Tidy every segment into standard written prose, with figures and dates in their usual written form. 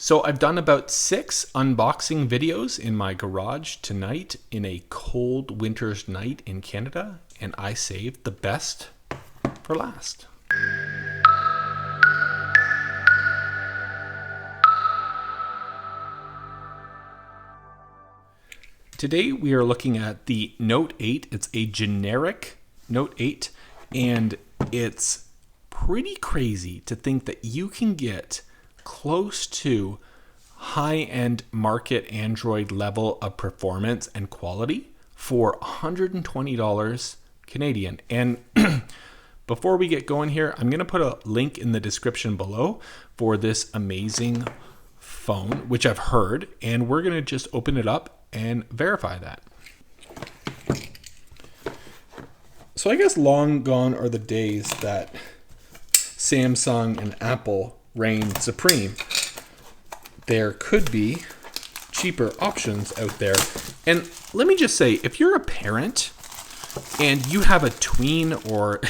So I've done about 6 unboxing videos in my garage tonight in a cold winter's night in Canada, and I saved the best for last. Today we are looking at the Note 8. It's a generic Note 8, and it's pretty crazy to think that you can get close to high-end market Android level of performance and quality for $120 Canadian. And before we get going here, I'm going to put a link in the description below for this amazing phone, which I've heard, and we're going to just open it up and verify that. So I guess long gone are the days that Samsung and Apple reign supreme. There could be cheaper options out there. And let me just say, if you're a parent and you have a tween or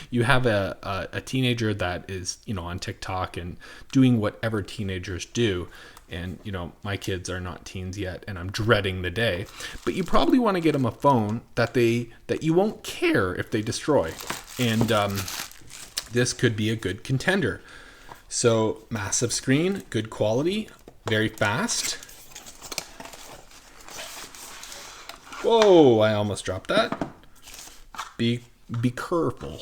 you have a teenager that is, on TikTok and doing whatever teenagers do, and my kids are not teens yet and I'm dreading the day, but you probably want to get them a phone that you won't care if they destroy. And this could be a good contender. So massive screen, good quality, very fast. Whoa, I almost dropped that. Be careful.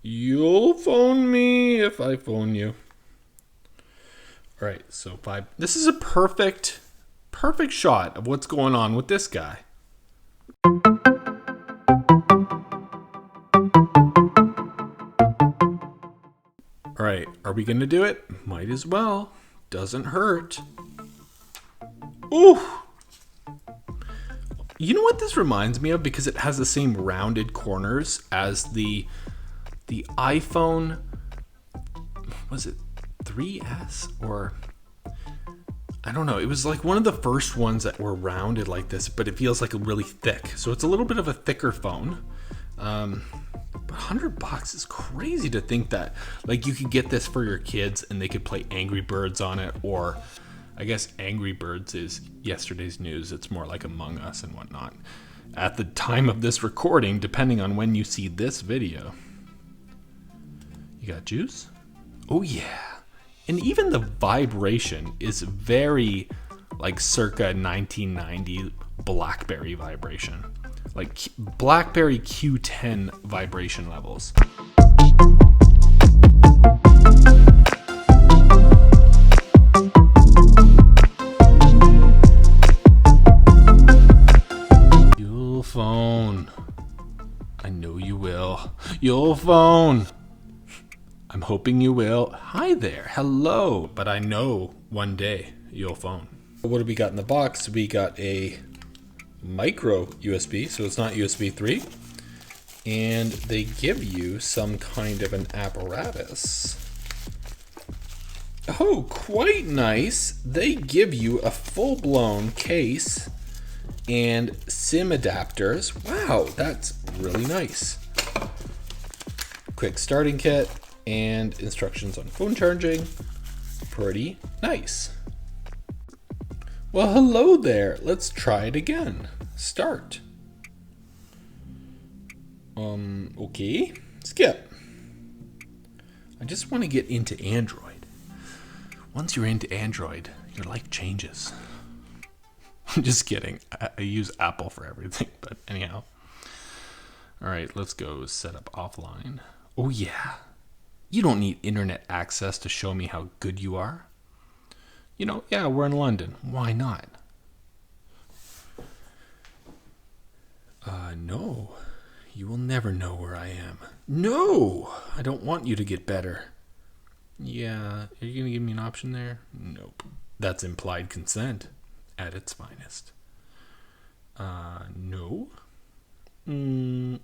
You'll phone me if I phone you. All right, so 5. This is a perfect shot of what's going on with this guy. All right, are we going to do it? Might as well. Doesn't hurt. Ooh. You know what this reminds me of? Because it has the same rounded corners as the iPhone, was it 3S or I don't know. It was like one of the first ones that were rounded like this, but it feels like really thick. So it's a little bit of a thicker phone. But $100 is crazy to think that like you could get this for your kids and they could play Angry Birds on it, or I guess Angry Birds is yesterday's news. It's more like Among Us and whatnot. At the time of this recording, depending on when you see this video. You got juice? Oh yeah. And even the vibration is very like circa 1990 BlackBerry vibration. Like BlackBerry Q10 vibration levels. You'll phone. I know you will. You'll phone. I'm hoping you will. Hi there. Hello. But I know one day you'll phone. What do we got in the box? We got a micro USB, so it's not USB 3. And they give you some kind of an apparatus. Oh, quite nice. They give you a full-blown case and SIM adapters. Wow, that's really nice. Quick starting kit. And instructions on phone charging. Pretty nice. Well, hello there. Let's try it again. Start. Okay. Skip. I just want to get into Android. Once you're into Android, your life changes. I'm just kidding. I use Apple for everything, but anyhow. All right, let's go set up offline. Oh, yeah. You don't need internet access to show me how good you are. Yeah, we're in London. Why not? No. You will never know where I am. No! I don't want you to get better. Yeah, are you going to give me an option there? Nope. That's implied consent at its finest. No.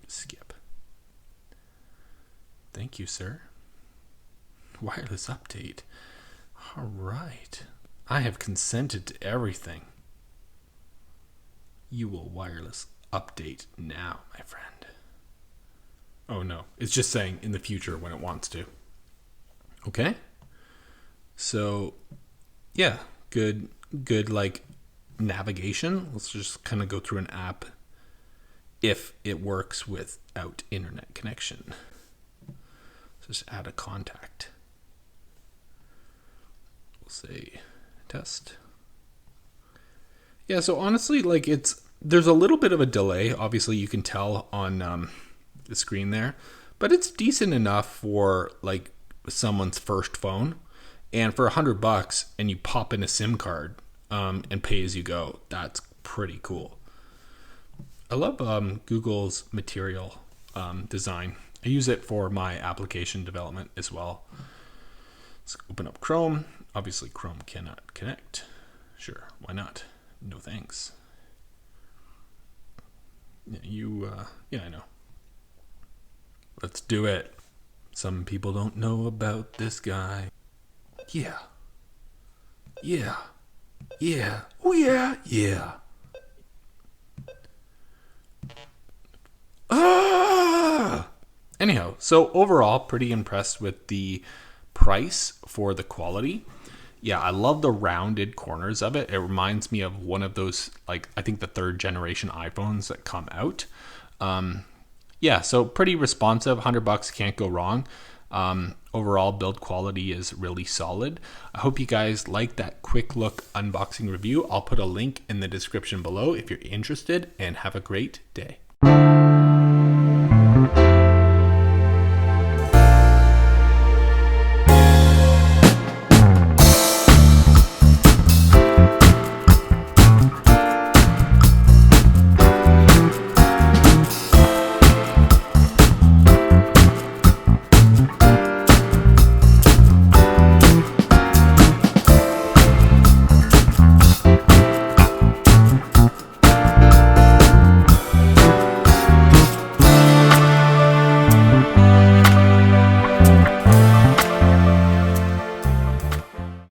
Skip. Thank you, sir. Wireless update. All right. I have consented to everything. You will wireless update now, my friend. Oh no, it's just saying in the future when it wants to. Okay. So yeah, good like navigation. Let's just kind of go through an app if it works without internet connection. So just add a contact. We'll say test. Yeah, so honestly, like there's a little bit of a delay. Obviously, you can tell on the screen there, but it's decent enough for like someone's first phone. And for $100 and you pop in a SIM card and pay as you go, that's pretty cool. I love Google's material design. I use it for my application development as well. Let's open up Chrome. Obviously, Chrome cannot connect. Sure, why not? No thanks. Yeah, I know. Let's do it. Some people don't know about this guy. Yeah. Yeah. Yeah. Oh, yeah. Yeah. Ah! Anyhow, so overall, pretty impressed with the price for the quality. Yeah, I love the rounded corners of it. It reminds me of one of those, like, I think the 3rd generation iPhones that come out. Yeah, so pretty responsive. $100 can't go wrong. Overall build quality is really solid. I hope you guys like that quick look unboxing review. I'll put a link in the description below if you're interested, and have a great day.